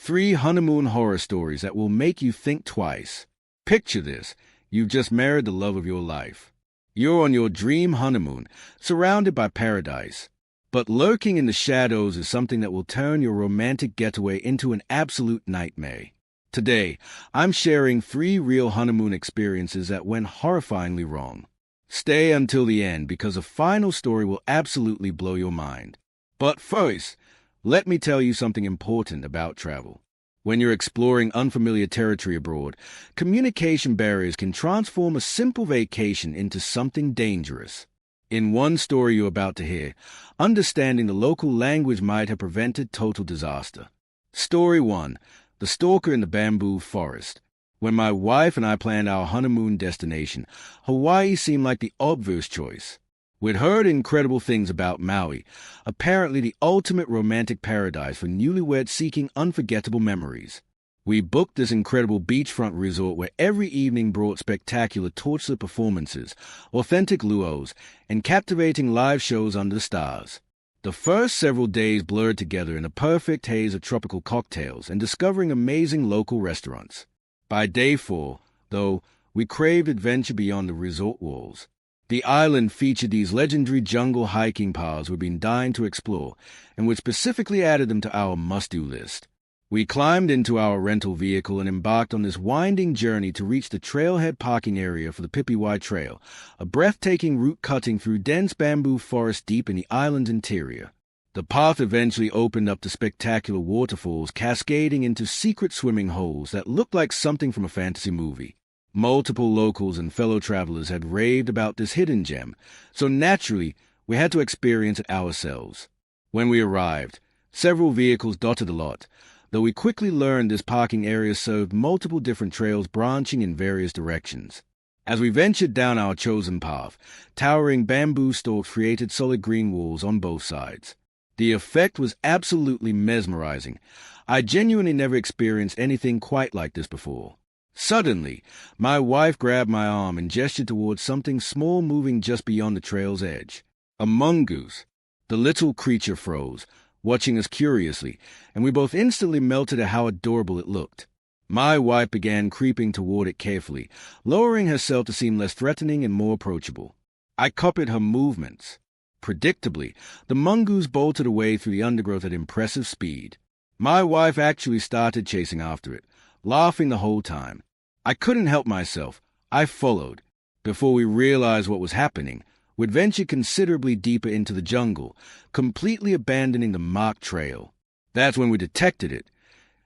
3 honeymoon horror stories that will make you think twice. Picture this. You've just married the love of your life. You're on your dream honeymoon, surrounded by paradise. But lurking in the shadows is something that will turn your romantic getaway into an absolute nightmare. Today, I'm sharing 3 real honeymoon experiences that went horrifyingly wrong. Stay until the end because the final story will absolutely blow your mind. But first, let me tell you something important about travel. When you're exploring unfamiliar territory abroad, communication barriers can transform a simple vacation into something dangerous. In one story you're about to hear, understanding the local language might have prevented total disaster. Story 1. The Stalker in the Bamboo Forest. When my wife and I planned our honeymoon destination, Hawaii seemed like the obvious choice. We'd heard incredible things about Maui, apparently the ultimate romantic paradise for newlyweds seeking unforgettable memories. We booked this incredible beachfront resort where every evening brought spectacular torchlit performances, authentic luau's, and captivating live shows under the stars. The first several days blurred together in a perfect haze of tropical cocktails and discovering amazing local restaurants. By day 4, though, we craved adventure beyond the resort walls. The island featured these legendary jungle hiking paths we've been dying to explore, and we specifically added them to our must-do list. We climbed into our rental vehicle and embarked on this winding journey to reach the trailhead parking area for the Pipiwai Trail, a breathtaking route cutting through dense bamboo forest deep in the island's interior. The path eventually opened up to spectacular waterfalls cascading into secret swimming holes that looked like something from a fantasy movie. Multiple locals and fellow travelers had raved about this hidden gem, so naturally we had to experience it ourselves. When we arrived, several vehicles dotted the lot, though we quickly learned this parking area served multiple different trails branching in various directions. As we ventured down our chosen path, towering bamboo stalks created solid green walls on both sides. The effect was absolutely mesmerizing. I genuinely never experienced anything quite like this before. Suddenly, my wife grabbed my arm and gestured towards something small moving just beyond the trail's edge. A mongoose. The little creature froze, watching us curiously, and we both instantly melted at how adorable it looked. My wife began creeping toward it carefully, lowering herself to seem less threatening and more approachable. I copied her movements. Predictably, the mongoose bolted away through the undergrowth at impressive speed. My wife actually started chasing after it, laughing the whole time. I couldn't help myself. I followed. Before we realized what was happening, we'd ventured considerably deeper into the jungle, completely abandoning the marked trail. That's when we detected it.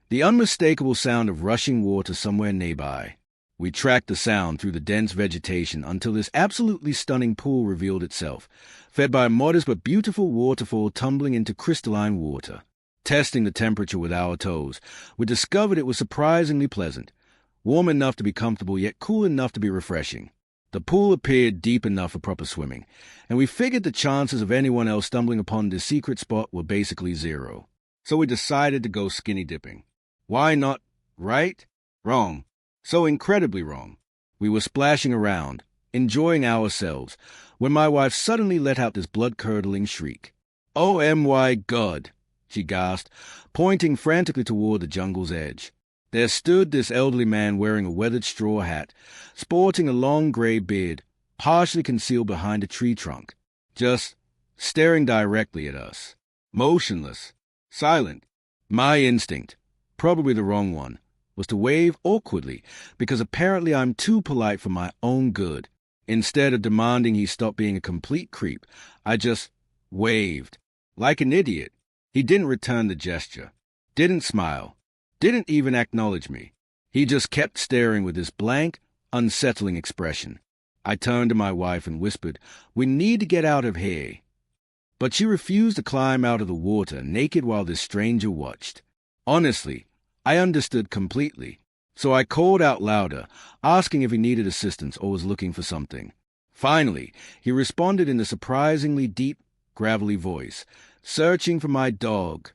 The unmistakable sound of rushing water somewhere nearby. We tracked the sound through the dense vegetation until this absolutely stunning pool revealed itself, fed by a modest but beautiful waterfall tumbling into crystalline water. Testing the temperature with our toes, we discovered it was surprisingly pleasant, warm enough to be comfortable yet cool enough to be refreshing. The pool appeared deep enough for proper swimming, and we figured the chances of anyone else stumbling upon this secret spot were basically 0. So we decided to go skinny dipping. Why not? Right? Wrong. So incredibly wrong. We were splashing around, enjoying ourselves, when my wife suddenly let out this blood-curdling shriek. "Oh my God!" she gasped, pointing frantically toward the jungle's edge. There stood this elderly man wearing a weathered straw hat, sporting a long gray beard, partially concealed behind a tree trunk, just staring directly at us. Motionless, silent. My instinct, probably the wrong one, was to wave awkwardly, because apparently I'm too polite for my own good. Instead of demanding he stop being a complete creep, I just waved, like an idiot. He didn't return the gesture, didn't smile, didn't even acknowledge me. He just kept staring with this blank, unsettling expression. I turned to my wife and whispered, "We need to get out of here." But she refused to climb out of the water naked while this stranger watched. Honestly, I understood completely, so I called out louder, asking if he needed assistance or was looking for something. Finally, he responded in a surprisingly deep, gravelly voice, "Searching for my dog."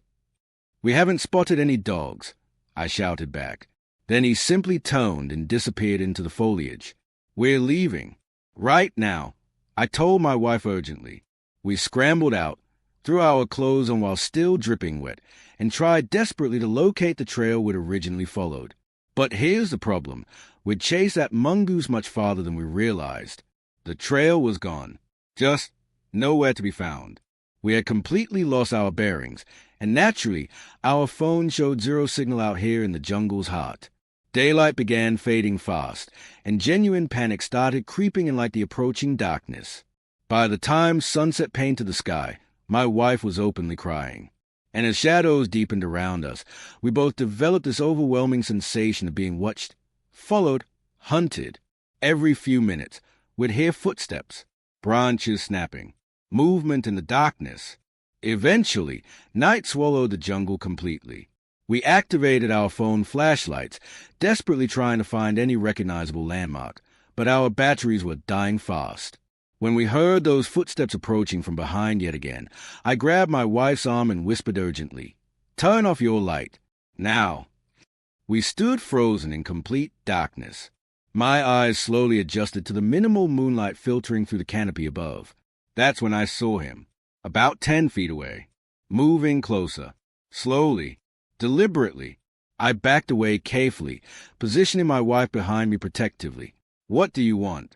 "We haven't spotted any dogs," I shouted back. Then he simply toned and disappeared into the foliage. "We're leaving. Right now," I told my wife urgently. We scrambled out, threw our clothes on while still dripping wet, and tried desperately to locate the trail we'd originally followed. But here's the problem. We'd chased that mongoose much farther than we realized. The trail was gone. Just nowhere to be found. We had completely lost our bearings, and naturally, our phone showed zero signal out here in the jungle's heart. Daylight began fading fast, and genuine panic started creeping in like the approaching darkness. By the time sunset painted the sky, my wife was openly crying. And as shadows deepened around us, we both developed this overwhelming sensation of being watched, followed, hunted. Every few minutes, we'd hear footsteps, branches snapping, movement in the darkness. Eventually, night swallowed the jungle completely. We activated our phone flashlights, desperately trying to find any recognizable landmark, but our batteries were dying fast. When we heard those footsteps approaching from behind yet again, I grabbed my wife's arm and whispered urgently, "Turn off your light. Now." We stood frozen in complete darkness. My eyes slowly adjusted to the minimal moonlight filtering through the canopy above. That's when I saw him, about 10 feet away, moving closer, slowly, deliberately. I backed away carefully, positioning my wife behind me protectively. "What do you want?"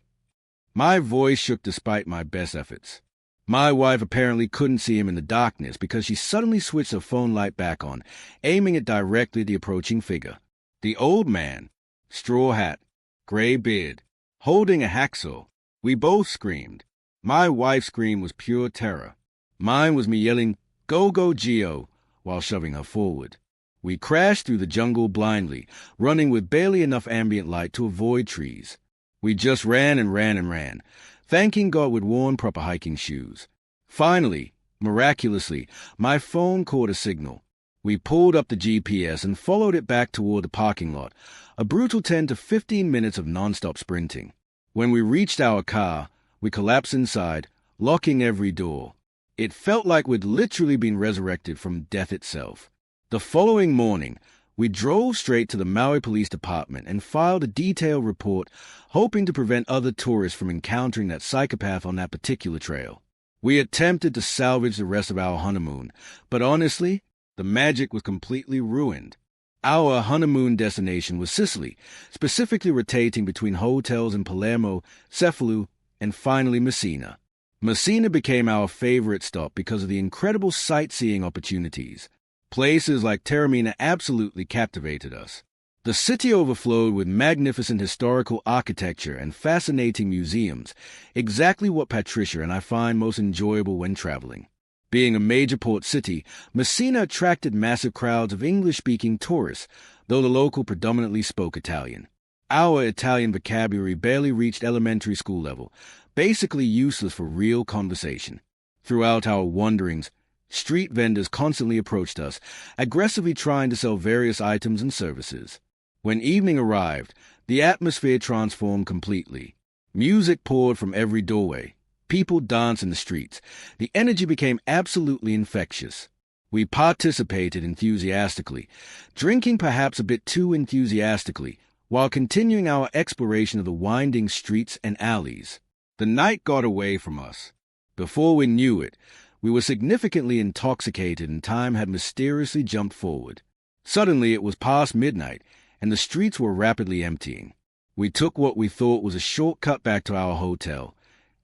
My voice shook despite my best efforts. My wife apparently couldn't see him in the darkness because she suddenly switched her phone light back on, aiming it directly at the approaching figure. The old man, straw hat, gray beard, holding a hacksaw. We both screamed. My wife's scream was pure terror. Mine was me yelling, "Go, go, Geo," while shoving her forward. We crashed through the jungle blindly, running with barely enough ambient light to avoid trees. We just ran and ran and ran, thanking God we'd worn proper hiking shoes. Finally, miraculously, my phone caught a signal. We pulled up the GPS and followed it back toward the parking lot, a brutal 10 to 15 minutes of nonstop sprinting. When we reached our car, we collapsed inside, locking every door. It felt like we'd literally been resurrected from death itself. The following morning, we drove straight to the Maui Police Department and filed a detailed report, hoping to prevent other tourists from encountering that psychopath on that particular trail. We attempted to salvage the rest of our honeymoon, but honestly, the magic was completely ruined. Our honeymoon destination was Sicily, specifically rotating between hotels in Palermo, Cefalù, and finally Messina. Messina became our favorite stop because of the incredible sightseeing opportunities. Places like Taormina absolutely captivated us. The city overflowed with magnificent historical architecture and fascinating museums, exactly what Patricia and I find most enjoyable when traveling. Being a major port city, Messina attracted massive crowds of English-speaking tourists, though the local predominantly spoke Italian. Our Italian vocabulary barely reached elementary school level, basically useless for real conversation. Throughout our wanderings, street vendors constantly approached us, aggressively trying to sell various items and services. When evening arrived, the atmosphere transformed completely. Music poured from every doorway. People danced in the streets. The energy became absolutely infectious. We participated enthusiastically, drinking perhaps a bit too enthusiastically, while continuing our exploration of the winding streets and alleys. The night got away from us. Before we knew it, we were significantly intoxicated and time had mysteriously jumped forward. Suddenly it was past midnight, and the streets were rapidly emptying. We took what we thought was a shortcut back to our hotel,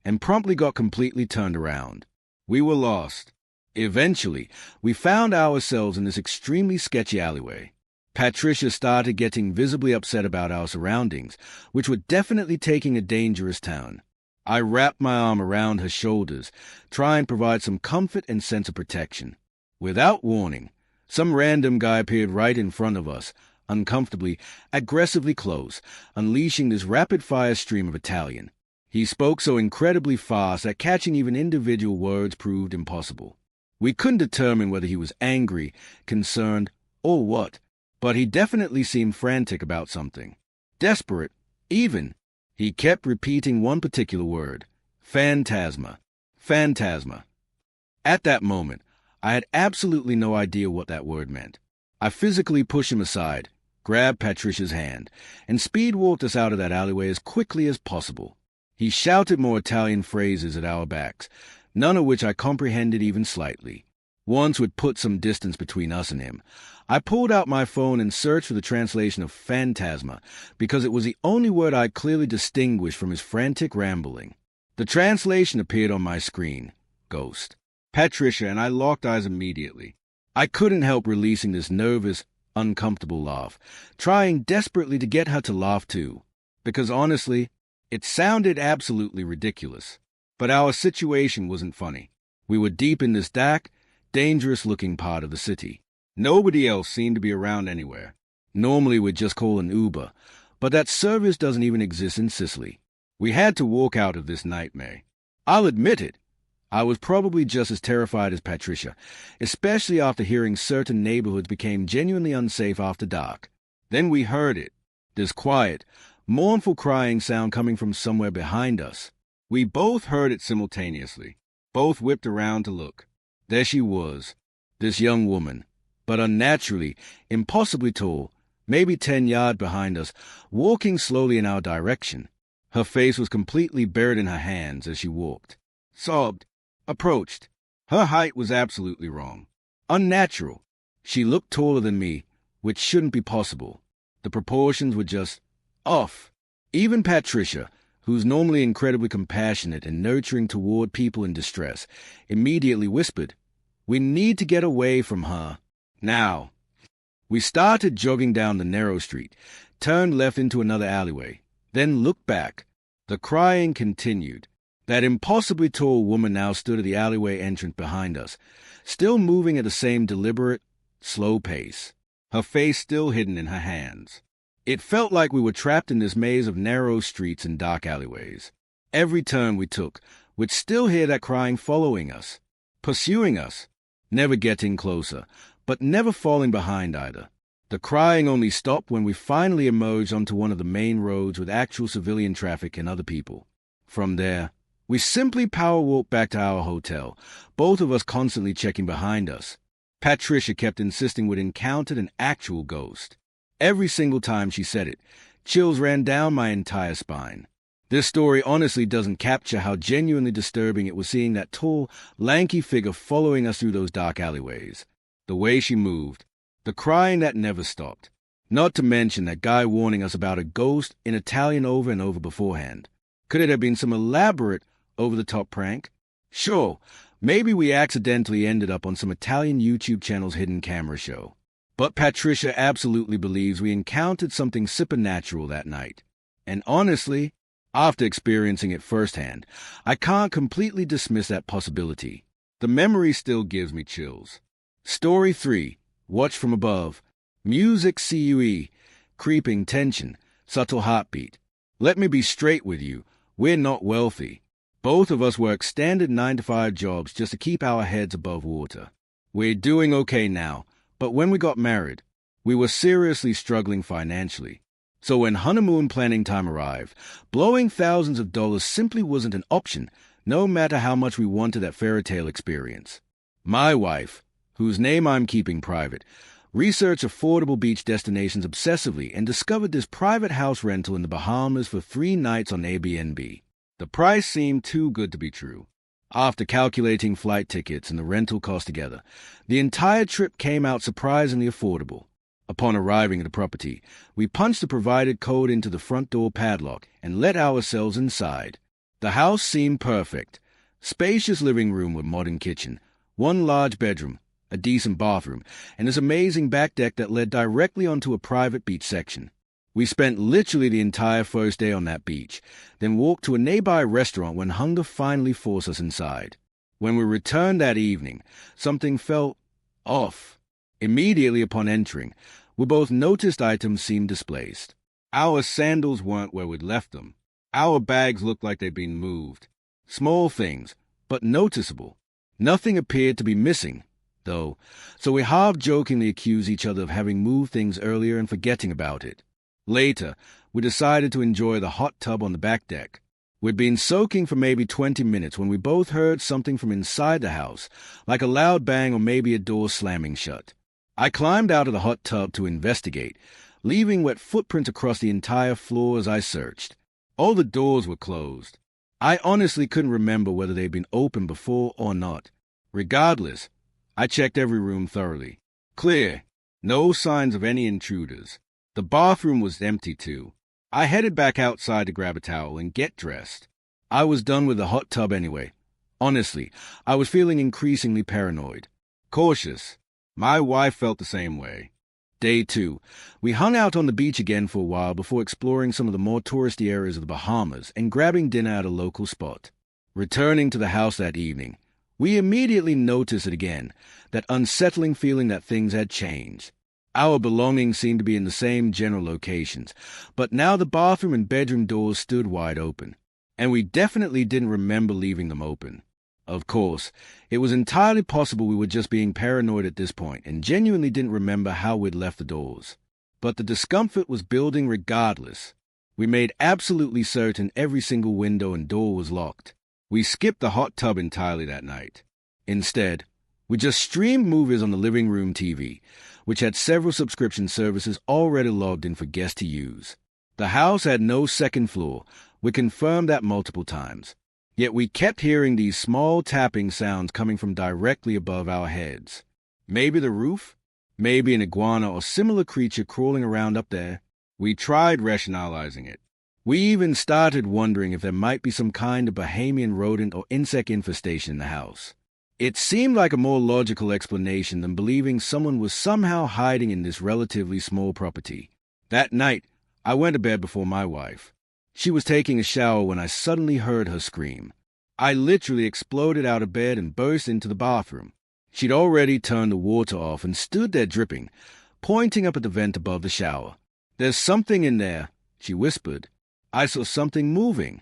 and promptly got completely turned around. We were lost. Eventually, we found ourselves in this extremely sketchy alleyway. Patricia started getting visibly upset about our surroundings, which were definitely taking a dangerous turn. I wrapped my arm around her shoulders, trying to provide some comfort and sense of protection. Without warning, some random guy appeared right in front of us, uncomfortably, aggressively close, unleashing this rapid-fire stream of Italian. He spoke so incredibly fast that catching even individual words proved impossible. We couldn't determine whether he was angry, concerned, or what, but he definitely seemed frantic about something. Desperate, even. He kept repeating one particular word, phantasma, phantasma. At that moment, I had absolutely no idea what that word meant. I physically pushed him aside, grabbed Patricia's hand, and speed-walked us out of that alleyway as quickly as possible. He shouted more Italian phrases at our backs, none of which I comprehended even slightly. Once we'd put some distance between us and him, I pulled out my phone and searched for the translation of phantasma because it was the only word I clearly distinguished from his frantic rambling. The translation appeared on my screen. Ghost. Patricia and I locked eyes immediately. I couldn't help releasing this nervous, uncomfortable laugh, trying desperately to get her to laugh too, because honestly, it sounded absolutely ridiculous. But our situation wasn't funny. We were deep in this dark, dangerous-looking part of the city. Nobody else seemed to be around anywhere. Normally we'd just call an Uber, but that service doesn't even exist in Sicily. We had to walk out of this nightmare. I'll admit it. I was probably just as terrified as Patricia, especially after hearing certain neighborhoods became genuinely unsafe after dark. Then we heard it. This quiet, mournful crying sound coming from somewhere behind us. We both heard it simultaneously. Both whipped around to look. There she was, this young woman, but unnaturally, impossibly tall, maybe 10 yards behind us, walking slowly in our direction. Her face was completely buried in her hands as she walked, sobbed, approached. Her height was absolutely wrong. Unnatural. She looked taller than me, which shouldn't be possible. The proportions were just off. Even Patricia, who's normally incredibly compassionate and nurturing toward people in distress, immediately whispered, "We need to get away from her. Now." We started jogging down the narrow street, turned left into another alleyway, then looked back. The crying continued. That impossibly tall woman now stood at the alleyway entrance behind us, still moving at the same deliberate, slow pace, her face still hidden in her hands. It felt like we were trapped in this maze of narrow streets and dark alleyways. Every turn we took, we'd still hear that crying following us, pursuing us, never getting closer, but never falling behind either. The crying only stopped when we finally emerged onto one of the main roads with actual civilian traffic and other people. From there, we simply power-walked back to our hotel, both of us constantly checking behind us. Patricia kept insisting we'd encountered an actual ghost. Every single time she said it, chills ran down my entire spine. This story honestly doesn't capture how genuinely disturbing it was seeing that tall, lanky figure following us through those dark alleyways. The way she moved, the crying that never stopped. Not to mention that guy warning us about a ghost in Italian over and over beforehand. Could it have been some elaborate, over-the-top prank? Sure, maybe we accidentally ended up on some Italian YouTube channel's hidden camera show. But Patricia absolutely believes we encountered something supernatural that night. And honestly, after experiencing it firsthand, I can't completely dismiss that possibility. The memory still gives me chills. Story 3. Watch from above. Music CUE. Creeping tension. Subtle heartbeat. Let me be straight with you. We're not wealthy. Both of us work standard 9-to-5 jobs just to keep our heads above water. We're doing okay now, but when we got married, we were seriously struggling financially. So when honeymoon planning time arrived, blowing thousands of dollars simply wasn't an option, no matter how much we wanted that fairy tale experience. My wife, whose name I'm keeping private, researched affordable beach destinations obsessively and discovered this private house rental in the Bahamas for 3 nights on Airbnb. The price seemed too good to be true. After calculating flight tickets and the rental cost together, the entire trip came out surprisingly affordable. Upon arriving at the property, we punched the provided code into the front door padlock and let ourselves inside. The house seemed perfect. Spacious living room with modern kitchen, 1 large bedroom, a decent bathroom, and this amazing back deck that led directly onto a private beach section. We spent literally the entire first day on that beach, then walked to a nearby restaurant when hunger finally forced us inside. When we returned that evening, something felt off. Immediately upon entering, we both noticed items seemed displaced. Our sandals weren't where we'd left them. Our bags looked like they'd been moved. Small things, but noticeable. Nothing appeared to be missing, though, so we half-jokingly accused each other of having moved things earlier and forgetting about it. Later, we decided to enjoy the hot tub on the back deck. We'd been soaking for maybe 20 minutes when we both heard something from inside the house, like a loud bang or maybe a door slamming shut. I climbed out of the hot tub to investigate, leaving wet footprints across the entire floor as I searched. All the doors were closed. I honestly couldn't remember whether they'd been open before or not. Regardless, I checked every room thoroughly. Clear. No signs of any intruders. The bathroom was empty, too. I headed back outside to grab a towel and get dressed. I was done with the hot tub anyway. Honestly, I was feeling increasingly paranoid. Cautious. My wife felt the same way. Day 2. We hung out on the beach again for a while before exploring some of the more touristy areas of the Bahamas and grabbing dinner at a local spot. Returning to the house that evening, we immediately noticed it again, that unsettling feeling that things had changed. Our belongings seemed to be in the same general locations, but now the bathroom and bedroom doors stood wide open, and we definitely didn't remember leaving them open. Of course, it was entirely possible we were just being paranoid at this point and genuinely didn't remember how we'd left the doors. But the discomfort was building regardless. We made absolutely certain every single window and door was locked. We skipped the hot tub entirely that night. Instead, we just streamed movies on the living room TV, which had several subscription services already logged in for guests to use. The house had no second floor. We confirmed that multiple times. Yet we kept hearing these small tapping sounds coming from directly above our heads. Maybe the roof? Maybe an iguana or similar creature crawling around up there? We tried rationalizing it. We even started wondering if there might be some kind of Bahamian rodent or insect infestation in the house. It seemed like a more logical explanation than believing someone was somehow hiding in this relatively small property. That night, I went to bed before my wife. She was taking a shower when I suddenly heard her scream. I literally exploded out of bed and burst into the bathroom. She'd already turned the water off and stood there dripping, pointing up at the vent above the shower. "There's something in there," she whispered. "I saw something moving."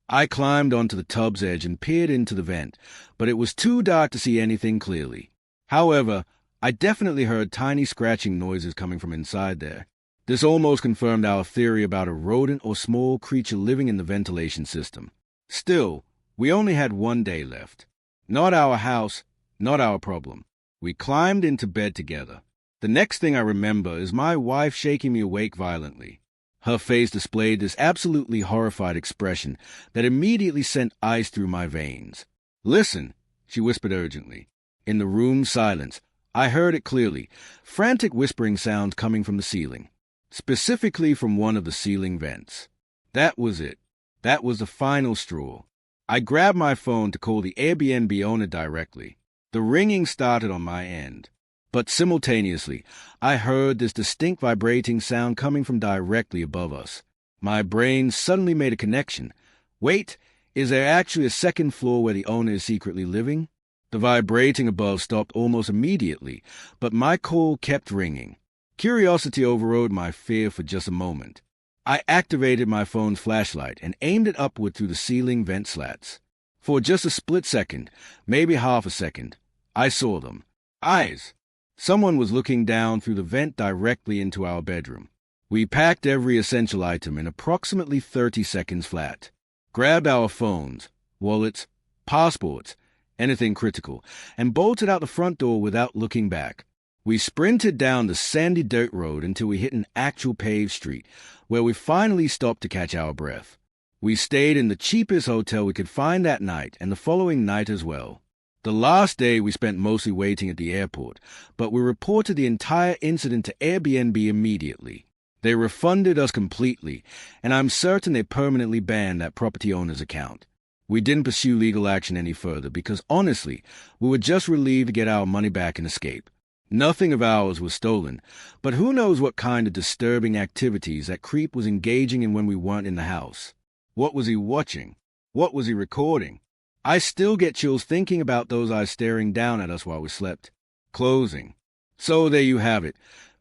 I climbed onto the tub's edge and peered into the vent, but it was too dark to see anything clearly. However, I definitely heard tiny scratching noises coming from inside there. This almost confirmed our theory about a rodent or small creature living in the ventilation system. Still, we only had one day left. Not our house, not our problem. We climbed into bed together. The next thing I remember is my wife shaking me awake violently. Her face displayed this absolutely horrified expression that immediately sent ice through my veins. "Listen," she whispered urgently. In the room's silence, I heard it clearly, frantic whispering sounds coming from the ceiling, specifically from one of the ceiling vents. That was it. That was the final straw. I grabbed my phone to call the Airbnb owner directly. The ringing started on my end. But simultaneously, I heard this distinct vibrating sound coming from directly above us. My brain suddenly made a connection. Wait, is there actually a second floor where the owner is secretly living? The vibrating above stopped almost immediately, but my call kept ringing. Curiosity overrode my fear for just a moment. I activated my phone's flashlight and aimed it upward through the ceiling vent slats. For just a split second, maybe half a second, I saw them. Eyes! Someone was looking down through the vent directly into our bedroom. We packed every essential item in approximately 30 seconds flat, grabbed our phones, wallets, passports, anything critical, and bolted out the front door without looking back. We sprinted down the sandy dirt road until we hit an actual paved street, where we finally stopped to catch our breath. We stayed in the cheapest hotel we could find that night and the following night as well. The last day we spent mostly waiting at the airport, but we reported the entire incident to Airbnb immediately. They refunded us completely, and I'm certain they permanently banned that property owner's account. We didn't pursue legal action any further because, honestly, we were just relieved to get our money back and escape. Nothing of ours was stolen, but who knows what kind of disturbing activities that creep was engaging in when we weren't in the house. What was he watching? What was he recording? I still get chills thinking about those eyes staring down at us while we slept. Closing. So there you have it.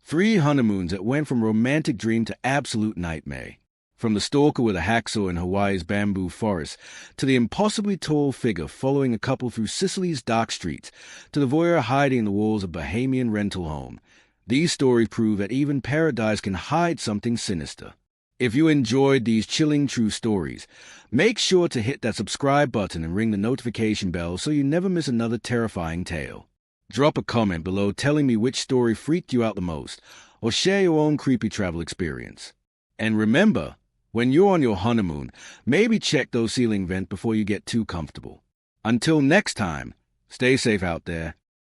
3 honeymoons that went from romantic dream to absolute nightmare. From the stalker with a hacksaw in Hawaii's bamboo forest, to the impossibly tall figure following a couple through Sicily's dark streets, to the voyeur hiding in the walls of a Bahamian rental home. These stories prove that even paradise can hide something sinister. If you enjoyed these chilling true stories, make sure to hit that subscribe button and ring the notification bell so you never miss another terrifying tale. Drop a comment below telling me which story freaked you out the most, or share your own creepy travel experience. And remember, when you're on your honeymoon, maybe check those ceiling vents before you get too comfortable. Until next time, stay safe out there.